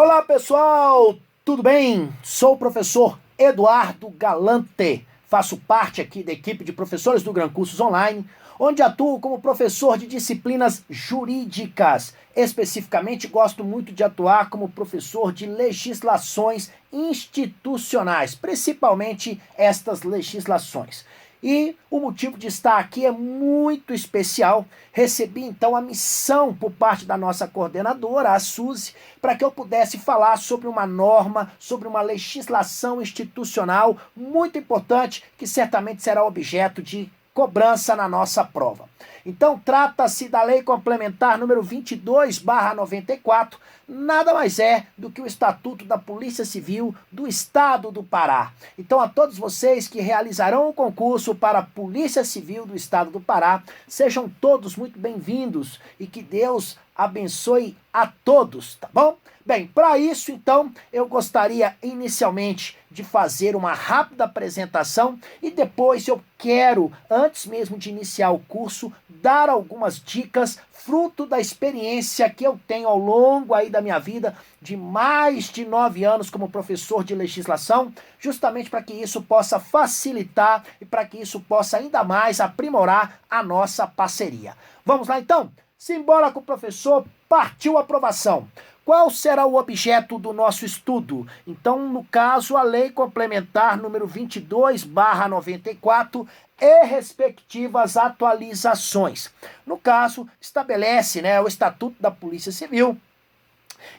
Olá pessoal, tudo bem? Sou o professor Eduardo Galante, faço parte aqui da equipe de professores do Gran Cursos Online, onde atuo como professor de disciplinas jurídicas. Especificamente, gosto muito de atuar como professor de legislações institucionais, principalmente estas legislações. E o motivo de estar aqui é muito especial. Recebi então a missão por parte da nossa coordenadora, a Suzy, para que eu pudesse falar sobre uma norma, sobre uma legislação institucional muito importante que certamente será objeto de cobrança na nossa prova. Então, trata-se da Lei Complementar número 22/94, nada mais é do que o Estatuto da Polícia Civil do Estado do Pará. Então, a todos vocês que realizarão o concurso para a Polícia Civil do Estado do Pará, sejam todos muito bem-vindos e que Deus abençoe a todos, tá bom? Bem, para isso, então, eu gostaria inicialmente de fazer uma rápida apresentação e depois eu quero, antes mesmo de iniciar o curso, dar algumas dicas fruto da experiência que eu tenho ao longo aí da minha vida de mais de 9 anos como professor de legislação, justamente para que isso possa facilitar e para que isso possa ainda mais aprimorar a nossa parceria. Vamos lá, então? Simbora com o professor, partiu a aprovação. Qual será o objeto do nosso estudo? Então, no caso, a Lei Complementar número 22/94 e respectivas atualizações. No caso, estabelece, o Estatuto da Polícia Civil.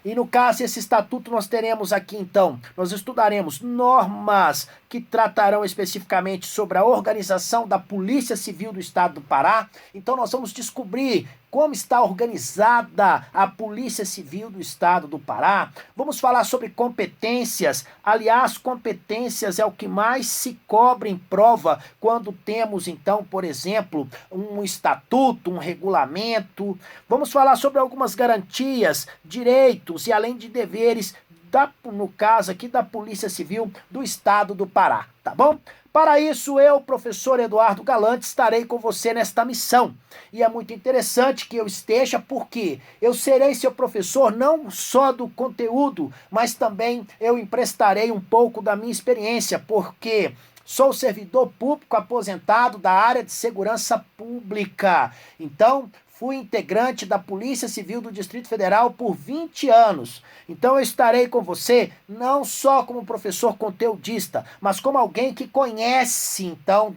E no caso, esse estatuto nós teremos aqui, então, nós estudaremos normas que tratarão especificamente sobre a organização da Polícia Civil do Estado do Pará. Então nós vamos descobrir como está organizada a Polícia Civil do Estado do Pará. Vamos falar sobre competências. Aliás, competências é o que mais se cobra em prova quando temos, então, por exemplo, um estatuto, um regulamento. Vamos falar sobre algumas garantias, direitos e além de deveres no caso aqui da Polícia Civil do Estado do Pará, tá bom? Para isso, eu, professor Eduardo Galante, estarei com você nesta missão. E é muito interessante que eu esteja, porque eu serei seu professor não só do conteúdo, mas também eu emprestarei um pouco da minha experiência, porque sou servidor público aposentado da área de segurança pública. Então, fui integrante da Polícia Civil do Distrito Federal por 20 anos. Então eu estarei com você não só como professor conteudista, mas como alguém que conhece, então,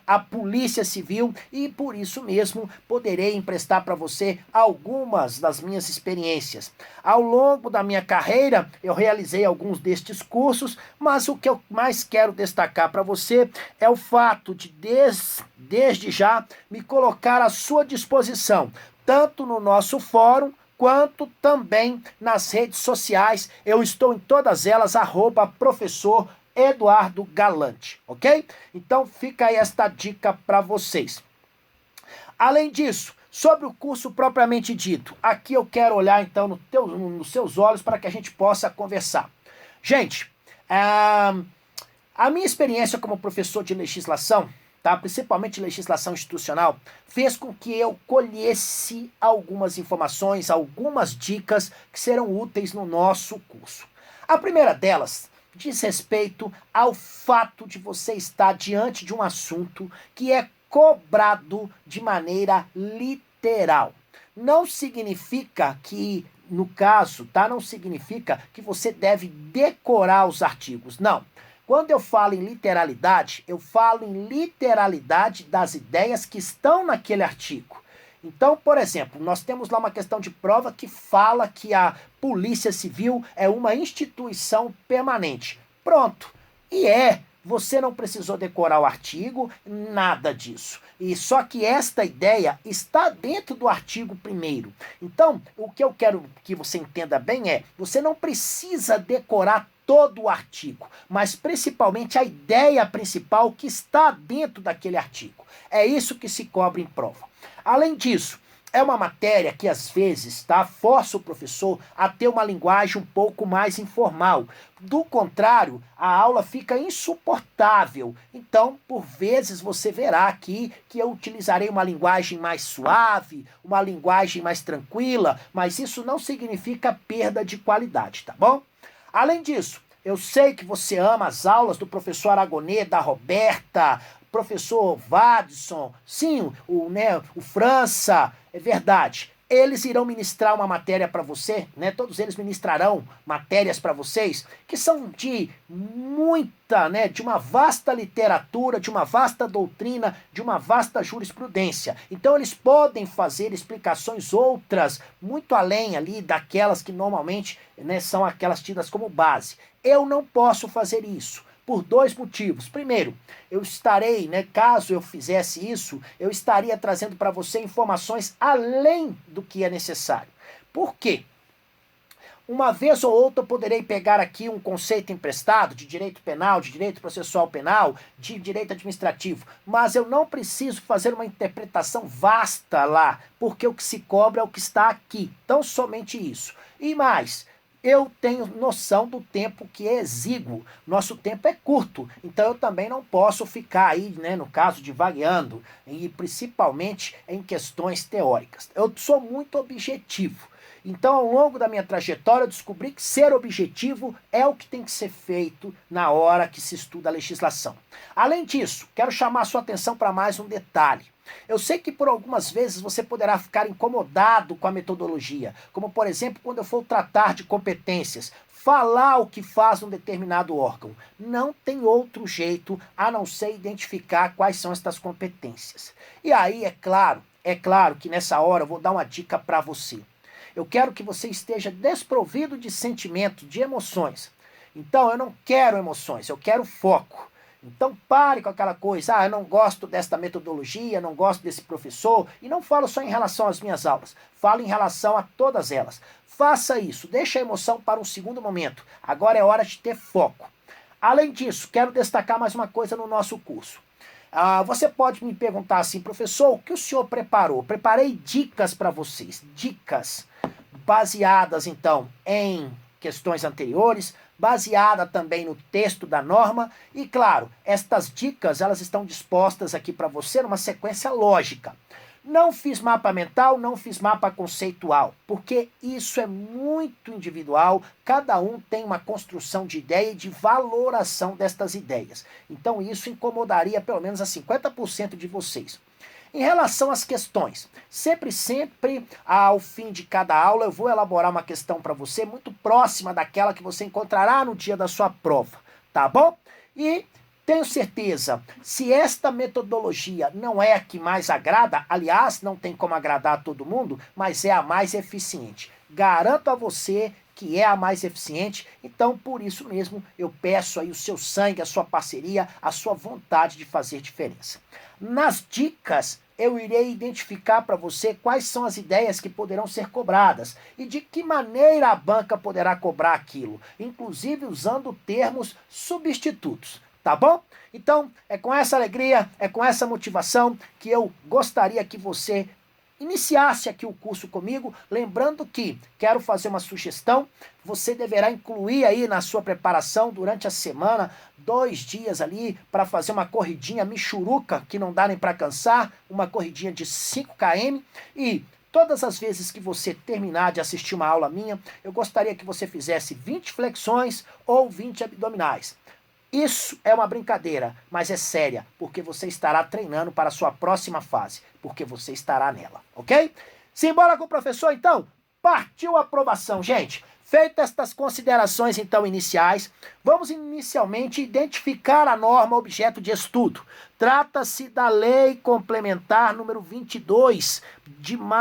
a Polícia Civil e por isso mesmo poderei emprestar para você algumas das minhas experiências. Ao longo da minha carreira, eu realizei alguns destes cursos, mas o que eu mais quero destacar para você é o fato de, desde já, me colocar à sua disposição, tanto no nosso fórum, quanto também nas redes sociais. Eu estou em todas elas, @professor Eduardo Galante, ok? Então fica aí esta dica para vocês. Além disso, sobre o curso propriamente dito, aqui eu quero olhar então nos seus olhos para que a gente possa conversar. Gente, a minha experiência como professor de legislação, principalmente legislação institucional, fez com que eu colhesse algumas informações, algumas dicas que serão úteis no nosso curso. A primeira delas diz respeito ao fato de você estar diante de um assunto que é cobrado de maneira literal. Não significa que, no caso, não significa que você deve decorar os artigos, não. Quando eu falo em literalidade, eu falo em literalidade das ideias que estão naquele artigo. Então, por exemplo, nós temos lá uma questão de prova que fala que a Polícia Civil é uma instituição permanente. Pronto. Você não precisou decorar o artigo, nada disso. E só que esta ideia está dentro do artigo 1º. Então, o que eu quero que você entenda bem é, você não precisa decorar todo o artigo, mas principalmente a ideia principal que está dentro daquele artigo. É isso que se cobra em prova. Além disso, é uma matéria que às vezes, tá, força o professor a ter uma linguagem um pouco mais informal. Do contrário, a aula fica insuportável. Então, por vezes você verá aqui que eu utilizarei uma linguagem mais suave, uma linguagem mais tranquila, mas isso não significa perda de qualidade, tá bom? Além disso, eu sei que você ama as aulas do professor Aragonê, da Roberta, professor Vadson, sim, o França, é verdade. Eles irão ministrar uma matéria para você, né? Todos eles ministrarão matérias para vocês que são de muita, né? De uma vasta literatura, de uma vasta doutrina, de uma vasta jurisprudência. Então eles podem fazer explicações outras, muito além ali daquelas que normalmente, né, são aquelas tidas como base. Eu não posso fazer isso por dois motivos. Primeiro, eu estarei, né, caso eu fizesse isso, eu estaria trazendo para você informações além do que é necessário. Por quê? Uma vez ou outra eu poderei pegar aqui um conceito emprestado de direito penal, de direito processual penal, de direito administrativo, mas eu não preciso fazer uma interpretação vasta lá, porque o que se cobra é o que está aqui, tão somente isso. E mais, eu tenho noção do tempo que é exíguo. Nosso tempo é curto, então eu também não posso ficar aí, né, no caso, divagueando, e principalmente em questões teóricas. Eu sou muito objetivo. Então, ao longo da minha trajetória, eu descobri que ser objetivo é o que tem que ser feito na hora que se estuda a legislação. Além disso, quero chamar a sua atenção para mais um detalhe. Eu sei que por algumas vezes você poderá ficar incomodado com a metodologia, como por exemplo quando eu for tratar de competências, falar o que faz um determinado órgão. Não tem outro jeito a não ser identificar quais são estas competências. E aí, é claro que nessa hora eu vou dar uma dica para você. Eu quero que você esteja desprovido de sentimento, de emoções. Então, eu não quero emoções, eu quero foco. Então pare com aquela coisa, eu não gosto desta metodologia, não gosto desse professor, e não falo só em relação às minhas aulas, falo em relação a todas elas. Faça isso, deixe a emoção para um segundo momento. Agora é hora de ter foco. Além disso, quero destacar mais uma coisa no nosso curso. Você pode me perguntar assim, professor, o que o senhor preparou? Preparei dicas para vocês, dicas baseadas então em questões anteriores, baseada também no texto da norma e claro, estas dicas elas estão dispostas aqui para você numa sequência lógica. Não fiz mapa mental, não fiz mapa conceitual, porque isso é muito individual, cada um tem uma construção de ideia e de valoração destas ideias. Então isso incomodaria pelo menos a 50% de vocês. Em relação às questões, sempre ao fim de cada aula eu vou elaborar uma questão para você muito próxima daquela que você encontrará no dia da sua prova, tá bom? E tenho certeza, se esta metodologia não é a que mais agrada, aliás, não tem como agradar a todo mundo, mas é a mais eficiente. Garanto a você que é a mais eficiente, então por isso mesmo eu peço aí o seu sangue, a sua parceria, a sua vontade de fazer diferença. Nas dicas, eu irei identificar para você quais são as ideias que poderão ser cobradas e de que maneira a banca poderá cobrar aquilo, inclusive usando termos substitutos. Tá bom? Então, é com essa alegria, é com essa motivação que eu gostaria que você iniciasse aqui o curso comigo, lembrando que quero fazer uma sugestão, você deverá incluir aí na sua preparação durante a semana 2 dias ali para fazer uma corridinha michuruca, que não dá nem para cansar, uma corridinha de 5 km e todas as vezes que você terminar de assistir uma aula minha, eu gostaria que você fizesse 20 flexões ou 20 abdominais. Isso é uma brincadeira, mas é séria, porque você estará treinando para a sua próxima fase, porque você estará nela, ok? Simbora com o professor, então? Partiu a aprovação, gente! Feitas estas considerações, então, iniciais, vamos inicialmente identificar a norma objeto de estudo. Trata-se da Lei Complementar número 22,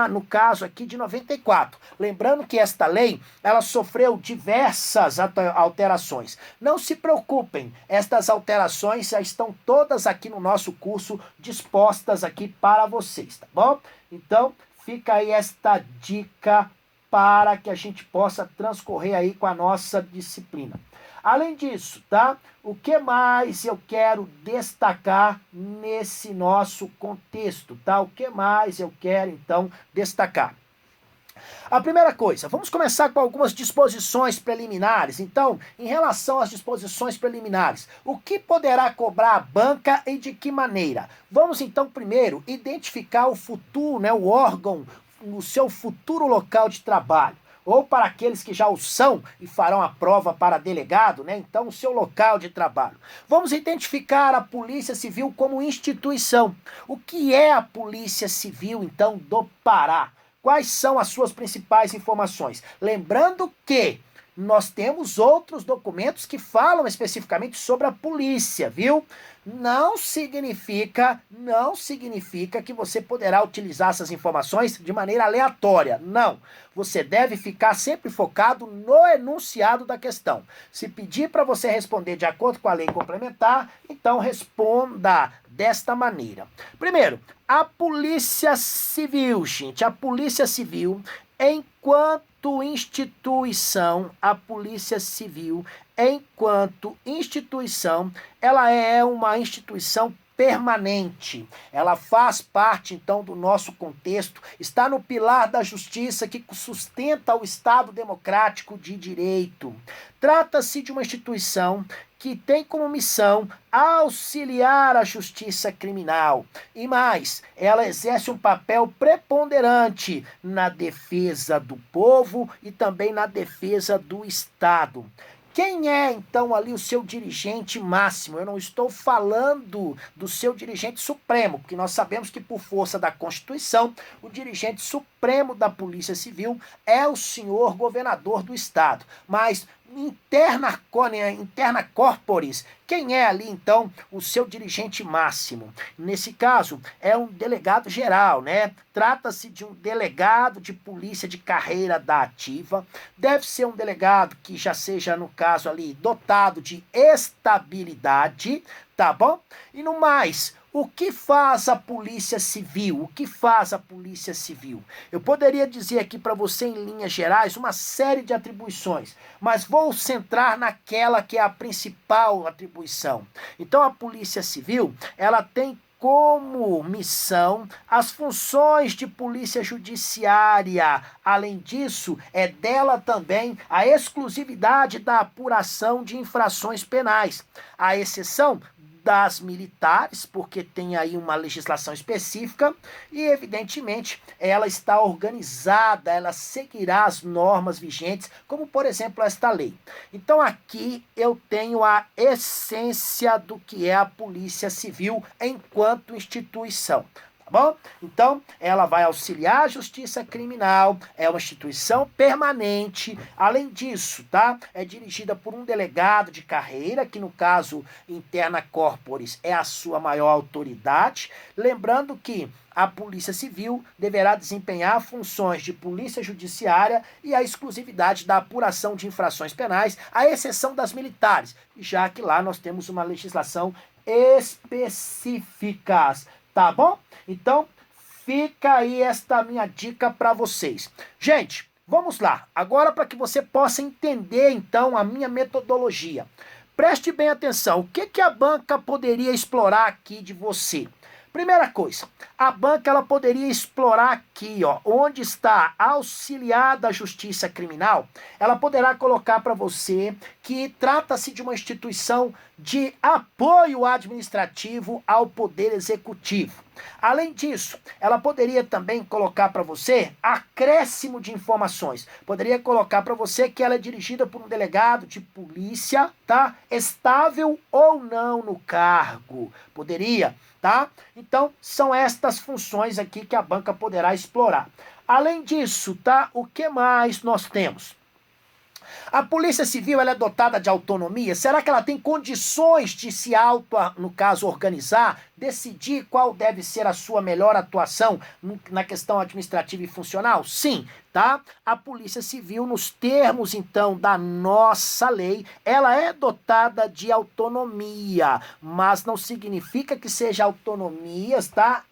no caso aqui de 94. Lembrando que esta lei, ela sofreu diversas alterações. Não se preocupem, estas alterações já estão todas aqui no nosso curso, dispostas aqui para vocês, tá bom? Então, fica aí esta dica para que a gente possa transcorrer aí com a nossa disciplina. Além disso, tá? O que mais eu quero destacar nesse nosso contexto, tá? O que mais eu quero, então, destacar? A primeira coisa, vamos começar com algumas disposições preliminares. Então, em relação às disposições preliminares, o que poderá cobrar a banca e de que maneira? Vamos então primeiro identificar o futuro, né, o órgão, o seu futuro local de trabalho. Ou para aqueles que já o são e farão a prova para delegado, né? Então, o seu local de trabalho. Vamos identificar a Polícia Civil como instituição. O que é a Polícia Civil, então, do Pará? Quais são as suas principais informações? Lembrando que nós temos outros documentos que falam especificamente sobre a polícia, viu? Não significa que você poderá utilizar essas informações de maneira aleatória. Não. Você deve ficar sempre focado no enunciado da questão. Se pedir para você responder de acordo com a lei complementar, então responda desta maneira. Primeiro, a Polícia Civil, gente, a Polícia Civil, enquanto instituição, a Polícia Civil, enquanto instituição, ela é uma instituição permanente. Ela faz parte, então, do nosso contexto, está no pilar da justiça que sustenta o Estado democrático de direito. Trata-se de uma instituição que tem como missão auxiliar a justiça criminal. E mais, ela exerce um papel preponderante na defesa do povo e também na defesa do Estado. Quem é, então, ali o seu dirigente máximo? Eu não estou falando do seu dirigente supremo, porque nós sabemos que, por força da Constituição, o dirigente supremo da Polícia Civil é o senhor governador do Estado. Mas interna corporis, quem é ali, então, o seu dirigente máximo? Nesse caso, é um delegado geral, né? Trata-se de um delegado de polícia de carreira da ativa. Deve ser um delegado que já seja, no caso ali, dotado de estabilidade, tá bom? E no mais, o que faz a Polícia Civil? O que faz a Polícia Civil? Eu poderia dizer aqui para você, em linhas gerais, uma série de atribuições, mas vou centrar naquela que é a principal atribuição. Então, a Polícia Civil, ela tem como missão as funções de polícia judiciária. Além disso, é dela também a exclusividade da apuração de infrações penais, à exceção das militares, porque tem aí uma legislação específica e, evidentemente, ela está organizada, ela seguirá as normas vigentes, como, por exemplo, esta lei. Então, aqui eu tenho a essência do que é a Polícia Civil enquanto instituição. Tá bom? Então, ela vai auxiliar a justiça criminal, é uma instituição permanente. Além disso, tá? É dirigida por um delegado de carreira, que no caso interna corporis é a sua maior autoridade. Lembrando que a Polícia Civil deverá desempenhar funções de polícia judiciária e a exclusividade da apuração de infrações penais, à exceção das militares, já que lá nós temos uma legislação específica. Tá bom? Então, fica aí esta minha dica para vocês. Gente, vamos lá. Agora, para que você possa entender, então, a minha metodologia. Preste bem atenção. O que a banca poderia explorar aqui de você? Primeira coisa, a banca ela poderia explorar aqui, ó, onde está auxiliar da justiça criminal, ela poderá colocar para você que trata-se de uma instituição de apoio administrativo ao Poder Executivo. Além disso, ela poderia também colocar para você acréscimo de informações. Poderia colocar para você que ela é dirigida por um delegado de polícia, tá? Estável ou não no cargo. Poderia, tá? Então, são estas funções aqui que a banca poderá explorar. Além disso, tá? O que mais nós temos? A Polícia Civil ela é dotada de autonomia? Será que ela tem condições de se no caso, organizar, decidir qual deve ser a sua melhor atuação na questão administrativa e funcional? Sim, tá? A Polícia Civil, nos termos, então, da nossa lei, ela é dotada de autonomia, mas não significa que seja autonomias, tá?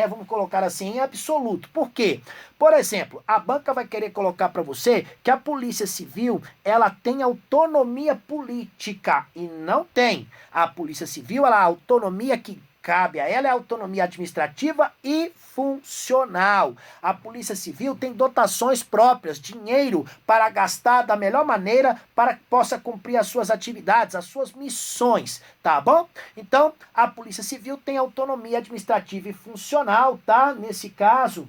Vamos colocar assim, em absoluto. Por quê? Por exemplo, a banca vai querer colocar para você que a Polícia Civil, ela tem autonomia política, e não tem. A Polícia Civil, ela, a autonomia que cabe a ela é a autonomia administrativa e funcional. A Polícia Civil tem dotações próprias, dinheiro para gastar da melhor maneira para que possa cumprir as suas atividades, as suas missões, tá bom? Então, a Polícia Civil tem autonomia administrativa e funcional, tá? Nesse caso,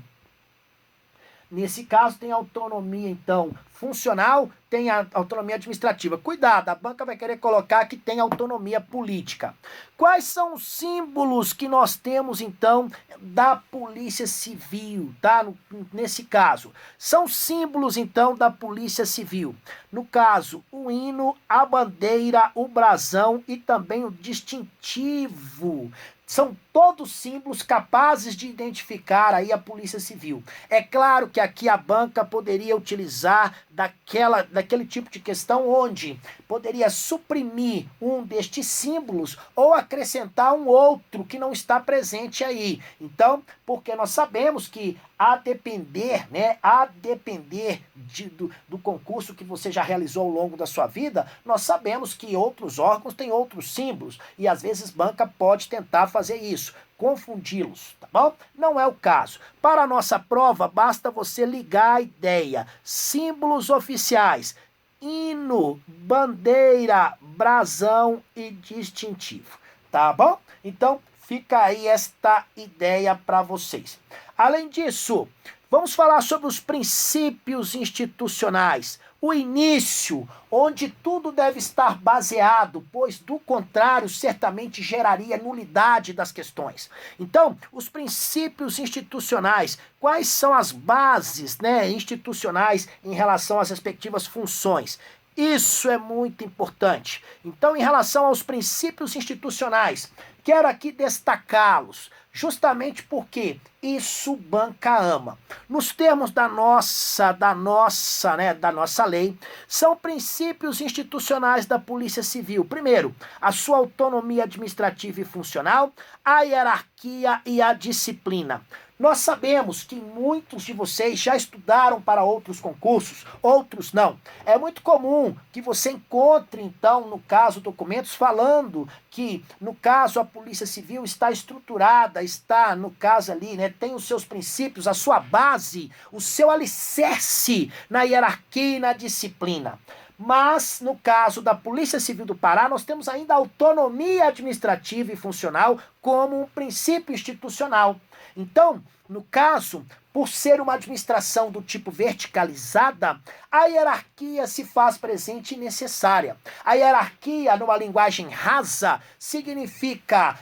tem autonomia, então, funcional, tem a autonomia administrativa. Cuidado, a banca vai querer colocar que tem autonomia política. Quais são os símbolos que nós temos, então, da Polícia Civil, tá? Nesse caso, são símbolos, então, da Polícia Civil. No caso, o hino, a bandeira, o brasão e também o distintivo. São todos símbolos capazes de identificar aí a Polícia Civil. É claro que aqui a banca poderia utilizar daquele tipo de questão onde poderia suprimir um destes símbolos ou acrescentar um outro que não está presente aí. Então, porque nós sabemos que a depender do concurso que você já realizou ao longo da sua vida, nós sabemos que outros órgãos têm outros símbolos e às vezes banca pode tentar fazer isso, confundi-los, tá bom? Não é o caso. Para a nossa prova, basta você ligar a ideia. Símbolos oficiais: hino, bandeira, brasão e distintivo, tá bom? Então, fica aí esta ideia para vocês. Além disso, vamos falar sobre os princípios institucionais. O início, onde tudo deve estar baseado, pois do contrário, certamente geraria nulidade das questões. Então, os princípios institucionais, quais são as bases, institucionais em relação às respectivas funções? Isso é muito importante. Então, em relação aos princípios institucionais, quero aqui destacá-los, justamente porque isso banca ama. Nos termos da nossa lei, são princípios institucionais da Polícia Civil. Primeiro, a sua autonomia administrativa e funcional, a hierarquia e a disciplina. Nós sabemos que muitos de vocês já estudaram para outros concursos, outros não. É muito comum que você encontre, então, no caso, documentos falando que, no caso, a Polícia Civil está estruturada, está, no caso ali, tem os seus princípios, a sua base, o seu alicerce na hierarquia e na disciplina. Mas, no caso da Polícia Civil do Pará, nós temos ainda a autonomia administrativa e funcional como um princípio institucional. Então, no caso, por ser uma administração do tipo verticalizada, a hierarquia se faz presente e necessária. A hierarquia, numa linguagem rasa, significa,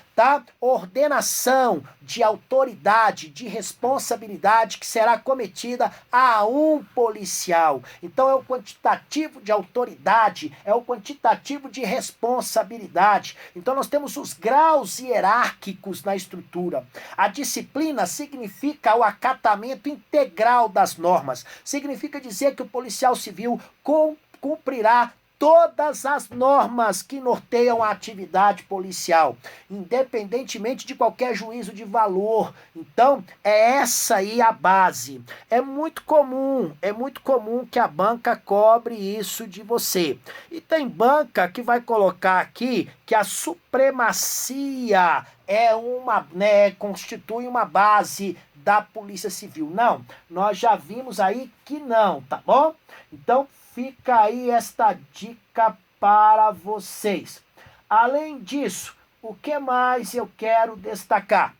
ordenação de autoridade, de responsabilidade que será cometida a um policial. Então é o quantitativo de autoridade, é o quantitativo de responsabilidade. Então nós temos os graus hierárquicos na estrutura. A disciplina significa o acatamento integral das normas. Significa dizer que o policial civil cumprirá todas as normas que norteiam a atividade policial, independentemente de qualquer juízo de valor. Então, é essa aí a base. É muito comum que a banca cobre isso de você. E tem banca que vai colocar aqui que a supremacia constitui uma base da Polícia Civil. Não, nós já vimos aí que não, tá bom? Então, fica aí esta dica para vocês. Além disso, o que mais eu quero destacar?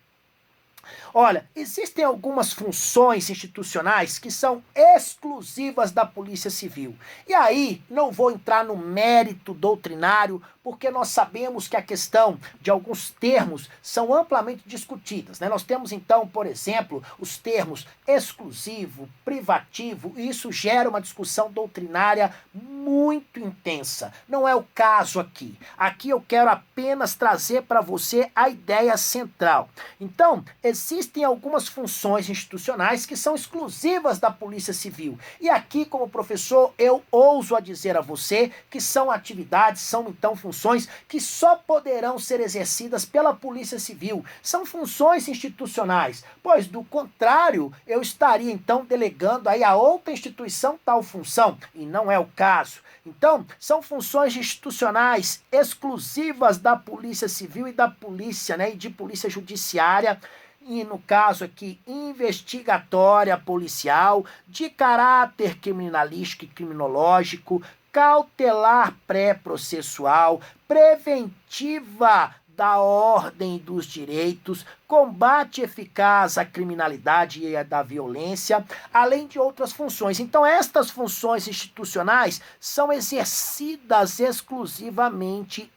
Olha, existem algumas funções institucionais que são exclusivas da Polícia Civil. E aí, não vou entrar no mérito doutrinário, porque nós sabemos que a questão de alguns termos são amplamente discutidas, Nós temos, então, por exemplo, os termos exclusivo, privativo, e isso gera uma discussão doutrinária muito intensa. Não é o caso aqui. Aqui eu quero apenas trazer para você a ideia central. Então, existem algumas funções institucionais que são exclusivas da Polícia Civil. E aqui, como professor, eu ouso a dizer a você que são atividades, são então funções que só poderão ser exercidas pela Polícia Civil. São funções institucionais, pois do contrário, eu estaria então delegando aí a outra instituição tal função, e não é o caso. Então, são funções institucionais exclusivas da Polícia Civil e da polícia, né, e de polícia judiciária, e no caso aqui, investigatória policial, de caráter criminalístico e criminológico, cautelar pré-processual, preventiva da ordem e dos direitos, combate eficaz à criminalidade e à da violência, além de outras funções. Então, estas funções institucionais são exercidas exclusivamente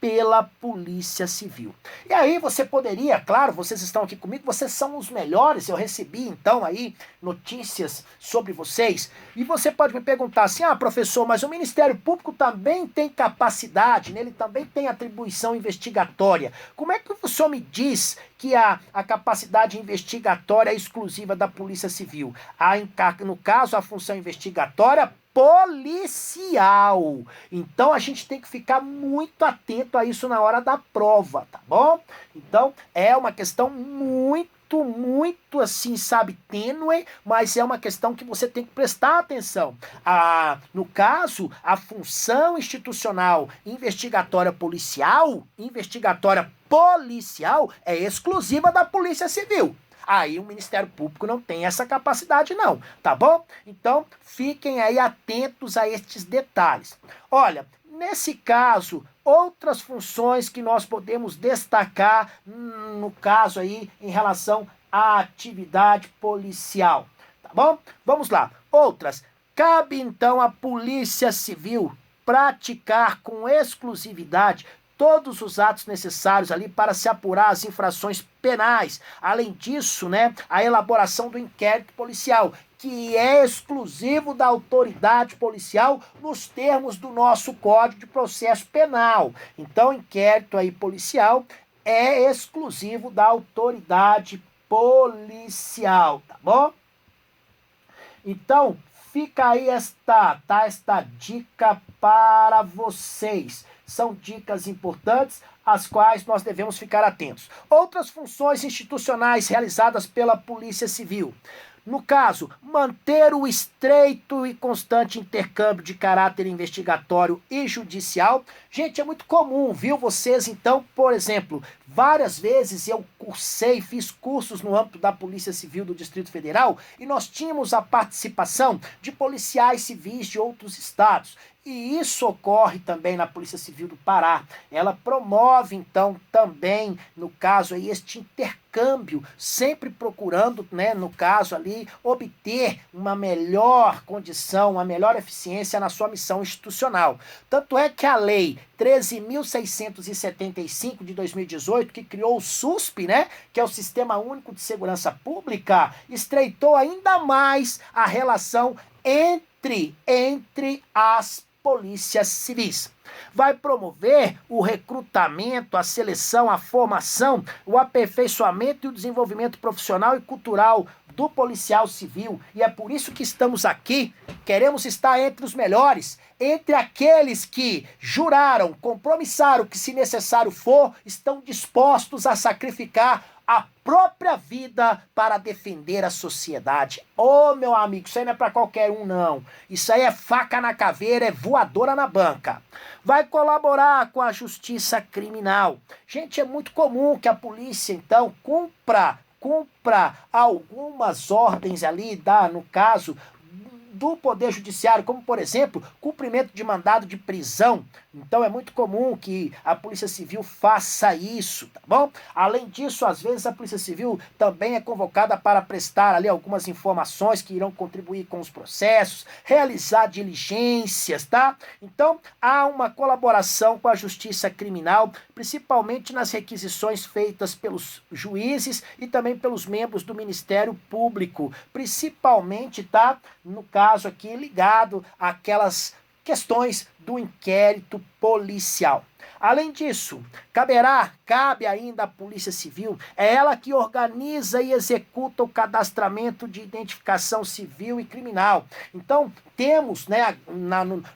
pela Polícia Civil. E aí você poderia, claro, vocês estão aqui comigo, vocês são os melhores, eu recebi então aí notícias sobre vocês, e você pode me perguntar assim, professor, mas o Ministério Público também tem capacidade, né? Ele também tem atribuição investigatória. Como é que o senhor me diz que a capacidade investigatória é exclusiva da Polícia Civil? No caso, a função investigatória policial. Então a gente tem que ficar muito atento a isso na hora da prova, tá bom? Então é uma questão muito assim, sabe, tênue, mas é uma questão que você tem que prestar atenção. No caso, a função institucional investigatória policial é exclusiva da Polícia Civil. Aí o Ministério Público não tem essa capacidade não, tá bom? Então, fiquem aí atentos a estes detalhes. Olha, nesse caso, outras funções que nós podemos destacar, no caso aí, em relação à atividade policial, tá bom? Vamos lá. Outras. Cabe então à Polícia Civil praticar com exclusividade todos os atos necessários ali para se apurar as infrações penais. Além disso, né, a elaboração do inquérito policial, que é exclusivo da autoridade policial nos termos do nosso Código de Processo Penal. Então, o inquérito aí policial é exclusivo da autoridade policial, tá bom? Então, fica aí esta dica para vocês. São dicas importantes, às quais nós devemos ficar atentos. Outras funções institucionais realizadas pela Polícia Civil. No caso, manter o estreito e constante intercâmbio de caráter investigatório e judicial. Gente, é muito comum, viu? Vocês, então, por exemplo, várias vezes eu fiz cursos no âmbito da Polícia Civil do Distrito Federal e nós tínhamos a participação de policiais civis de outros estados. E isso ocorre também na Polícia Civil do Pará. Ela promove, então, também, no caso aí, este intercâmbio, sempre procurando, né, no caso ali, obter uma melhor condição, uma melhor eficiência na sua missão institucional. Tanto é que a Lei 13.675 de 2018, que criou o SUSP, né, que é o Sistema Único de Segurança Pública, estreitou ainda mais a relação entre as polícias civis. Vai promover o recrutamento, a seleção, a formação, o aperfeiçoamento e o desenvolvimento profissional e cultural do policial civil. E é por isso que estamos aqui, queremos estar entre os melhores, entre aqueles que juraram, compromissaram que, se necessário for, estão dispostos a sacrificar a própria vida para defender a sociedade. Ô, meu amigo, isso aí não é para qualquer um, não. Isso aí é faca na caveira, é voadora na banca. Vai colaborar com a justiça criminal. Gente, é muito comum que a polícia, então, cumpra algumas ordens ali, no caso do Poder Judiciário, como, por exemplo, cumprimento de mandado de prisão, Então é muito comum que a Polícia Civil faça isso, tá bom? Além disso, às vezes a Polícia Civil também é convocada para prestar ali algumas informações que irão contribuir com os processos, realizar diligências, tá? Então há uma colaboração com a Justiça Criminal, principalmente nas requisições feitas pelos juízes e também pelos membros do Ministério Público, principalmente, tá? No caso aqui ligado àquelas questões do inquérito policial. Além disso, cabe ainda à Polícia Civil, é ela que organiza e executa o cadastramento de identificação civil e criminal. Então, temos, né,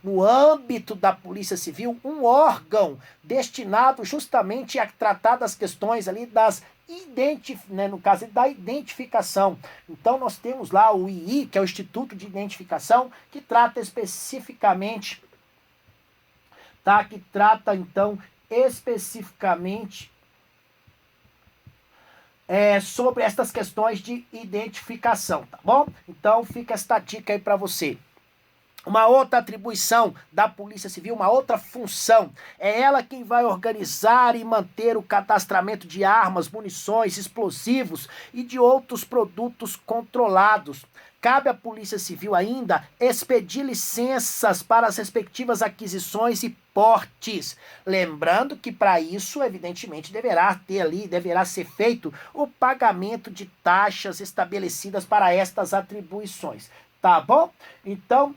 no âmbito da Polícia Civil, um órgão destinado justamente a tratar das questões ali no caso da identificação. Então, nós temos lá o II, que é o Instituto de Identificação, que trata especificamente, tá? Que trata, então, especificamente sobre estas questões de identificação, tá bom? Então, fica esta dica aí para você. Uma outra atribuição da Polícia Civil, uma outra função, é ela quem vai organizar e manter o cadastramento de armas, munições, explosivos e de outros produtos controlados. Cabe à Polícia Civil ainda expedir licenças para as respectivas aquisições e portes. Lembrando que para isso, evidentemente, deverá ser feito o pagamento de taxas estabelecidas para estas atribuições. Tá bom? Então,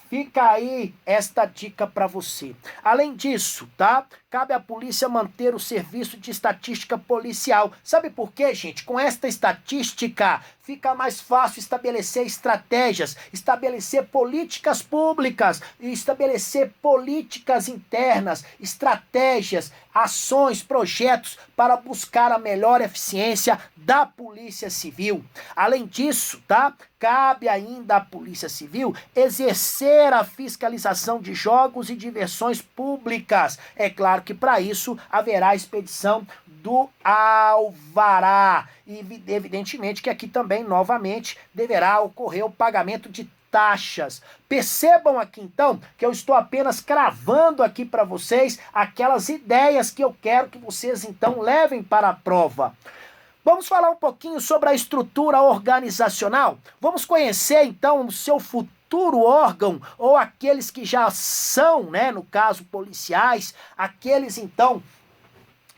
fica aí esta dica para você. Além disso, tá? Cabe à polícia manter o serviço de estatística policial. Sabe por quê, gente? Com esta estatística, fica mais fácil estabelecer estratégias, estabelecer políticas públicas, estabelecer políticas internas, estratégias, ações, projetos para buscar a melhor eficiência da Polícia Civil. Além disso, tá? Cabe ainda à Polícia Civil exercer a fiscalização de jogos e diversões públicas. É claro que para isso haverá expedição do alvará. E evidentemente que aqui também, novamente, deverá ocorrer o pagamento de taxas. Percebam aqui então que eu estou apenas cravando aqui para vocês aquelas ideias que eu quero que vocês então levem para a prova. Vamos falar um pouquinho sobre a estrutura organizacional? Vamos conhecer então o seu futuro órgão, ou aqueles que já são, né, no caso policiais, aqueles então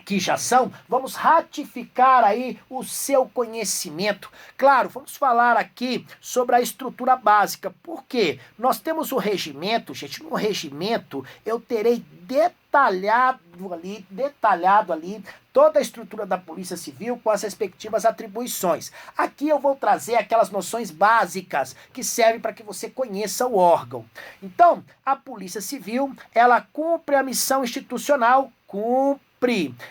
que já são, vamos ratificar aí o seu conhecimento. Claro, vamos falar aqui sobre a estrutura básica, porque nós temos o regimento, gente, no regimento eu terei detalhado ali toda a estrutura da Polícia Civil com as respectivas atribuições. Aqui eu vou trazer aquelas noções básicas que servem para que você conheça o órgão. Então, a Polícia Civil, ela cumpre a missão institucional,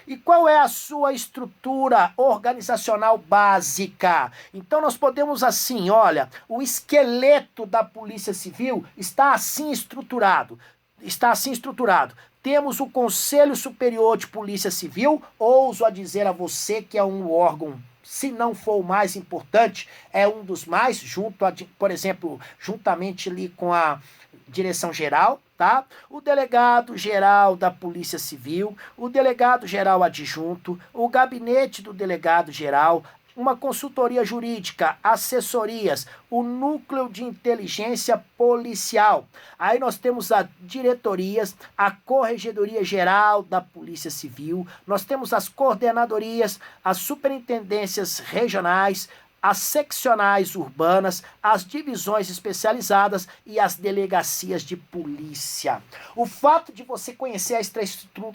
E qual é a sua estrutura organizacional básica? Então nós podemos assim, olha, o esqueleto da Polícia Civil está assim estruturado. Temos o Conselho Superior de Polícia Civil, ouso a dizer a você que é um órgão, se não for o mais importante, é um dos mais, por exemplo, juntamente ali com a direção-geral, tá? O delegado-geral da Polícia Civil, o delegado-geral adjunto, o gabinete do delegado-geral, uma consultoria jurídica, assessorias, o núcleo de inteligência policial. Aí nós temos as diretorias, a Corregedoria Geral da Polícia Civil, nós temos as coordenadorias, as superintendências regionais, as seccionais urbanas, as divisões especializadas e as delegacias de polícia. O fato de você conhecer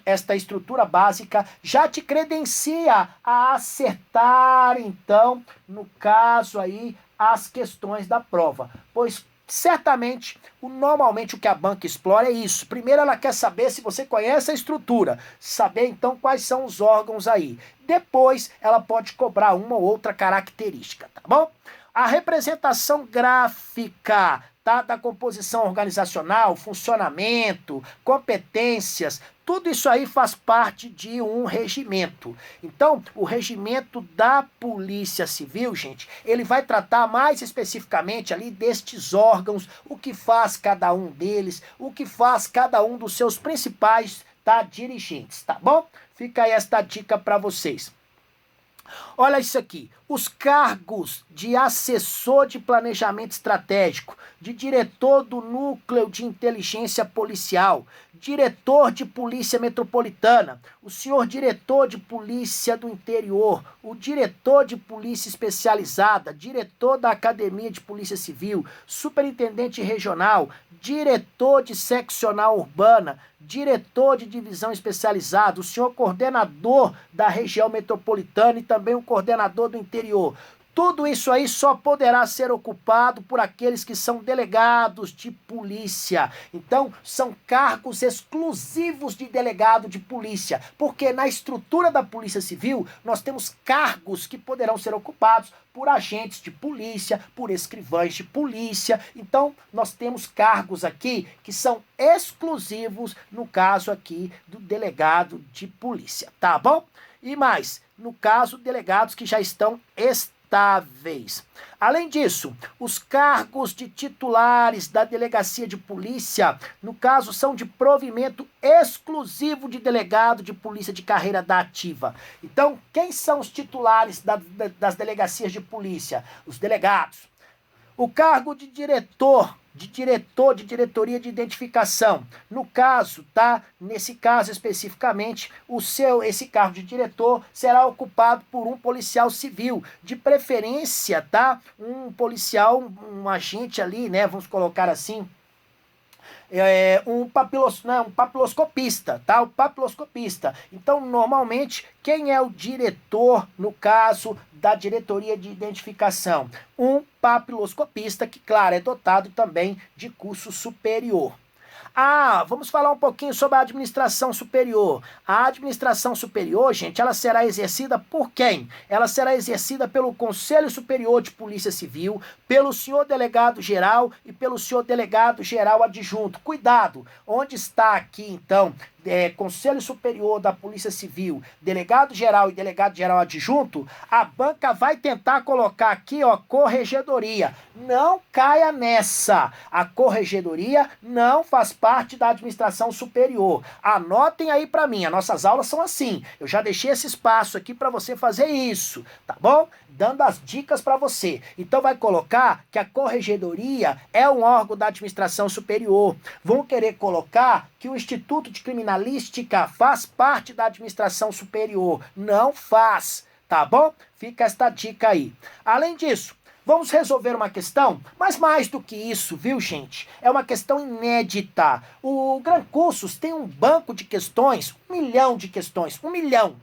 esta estrutura básica já te credencia a acertar, então, no caso aí, as questões da prova, pois certamente, normalmente o que a banca explora é isso. Primeiro ela quer saber se você conhece a estrutura, saber então quais são os órgãos aí. Depois ela pode cobrar uma ou outra característica, tá bom? A representação gráfica, tá? Da composição organizacional, funcionamento, competências, tudo isso aí faz parte de um regimento. Então, o regimento da Polícia Civil, gente, ele vai tratar mais especificamente ali destes órgãos, o que faz cada um deles, o que faz cada um dos seus principais, tá, dirigentes, tá bom? Fica aí esta dica para vocês. Olha isso aqui, os cargos de assessor de planejamento estratégico, de diretor do núcleo de inteligência policial, diretor de polícia metropolitana, o senhor diretor de polícia do interior, o diretor de polícia especializada, diretor da academia de polícia civil, superintendente regional, diretor de seccional urbana, diretor de divisão especializada, o senhor coordenador da região metropolitana e também o coordenador do interior. Tudo isso aí só poderá ser ocupado por aqueles que são delegados de polícia. Então, são cargos exclusivos de delegado de polícia, porque na estrutura da Polícia Civil, nós temos cargos que poderão ser ocupados por agentes de polícia, por escrivães de polícia. Então, nós temos cargos aqui que são exclusivos, no caso aqui do delegado de polícia, tá bom? E mais, no caso, delegados que já estão estáveis. Além disso, os cargos de titulares da delegacia de polícia, no caso, são de provimento exclusivo de delegado de polícia de carreira da ativa. Então, quem são os titulares das delegacias de polícia? Os delegados. O cargo de diretor de diretoria de identificação. No caso, tá? Nesse caso especificamente, esse cargo de diretor será ocupado por um policial civil, de preferência, tá? Um policial, um agente ali, né? Vamos colocar assim, um papiloscopista, tá? O papiloscopista. Então, normalmente, quem é o diretor, no caso da diretoria de identificação? Um papiloscopista que, claro, é dotado também de curso superior. Vamos falar um pouquinho sobre a administração superior. A administração superior, gente, ela será exercida por quem? Ela será exercida pelo Conselho Superior de Polícia Civil, pelo senhor delegado geral e pelo senhor delegado geral adjunto. Cuidado, onde está aqui, então, Conselho Superior da Polícia Civil, delegado geral e delegado geral adjunto, a banca vai tentar colocar aqui, ó, corregedoria. Não caia nessa. A corregedoria não faz parte da administração superior. Anotem aí para mim, as nossas aulas são assim. Eu já deixei esse espaço aqui para você fazer isso, tá bom? Dando as dicas para você. Então vai colocar que a corregedoria é um órgão da administração superior. Vão querer colocar que o Instituto de Criminalística faz parte da administração superior. Não faz, tá bom? Fica esta dica aí. Além disso, vamos resolver uma questão, mas mais do que isso, viu, gente? É uma questão inédita. O Gran Cursos tem um banco de questões, 1 milhão de questões, 1 milhão.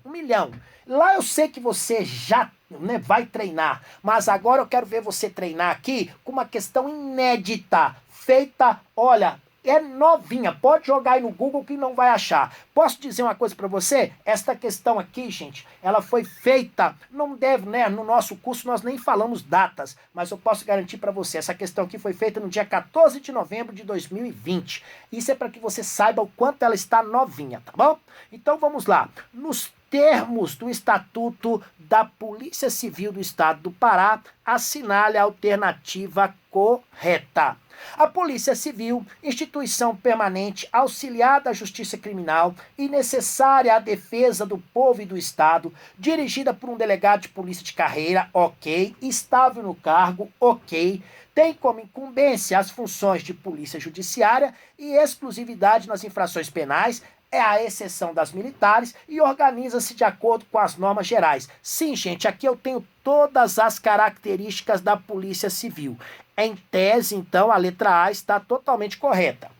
Lá eu sei que você já, né, vai treinar, mas agora eu quero ver você treinar aqui com uma questão inédita, feita, olha, é novinha, pode jogar aí no Google que não vai achar. Posso dizer uma coisa para você? Esta questão aqui, gente, ela foi feita, não deve, né, no nosso curso nós nem falamos datas, mas eu posso garantir para você, essa questão aqui foi feita no dia 14 de novembro de 2020. Isso é para que você saiba o quanto ela está novinha, tá bom? Então vamos lá. Nos termos do Estatuto da Polícia Civil do Estado do Pará, assinale a alternativa correta. A Polícia Civil, instituição permanente, auxiliar da Justiça Criminal e necessária à defesa do povo e do Estado, dirigida por um delegado de polícia de carreira, ok, estável no cargo, ok, tem como incumbência as funções de polícia judiciária e exclusividade nas infrações penais, é a exceção das militares e organiza-se de acordo com as normas gerais. Sim, gente, aqui eu tenho todas as características da Polícia Civil. Em tese, então, a letra A está totalmente correta.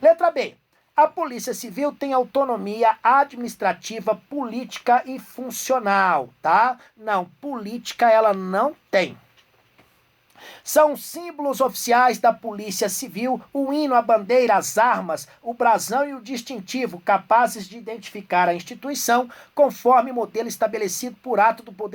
Letra B. A Polícia Civil tem autonomia administrativa, política e funcional, tá? Não, política ela não tem. São símbolos oficiais da Polícia Civil, o hino, a bandeira, as armas, o brasão e o distintivo, capazes de identificar a instituição conforme modelo estabelecido por ato do Poder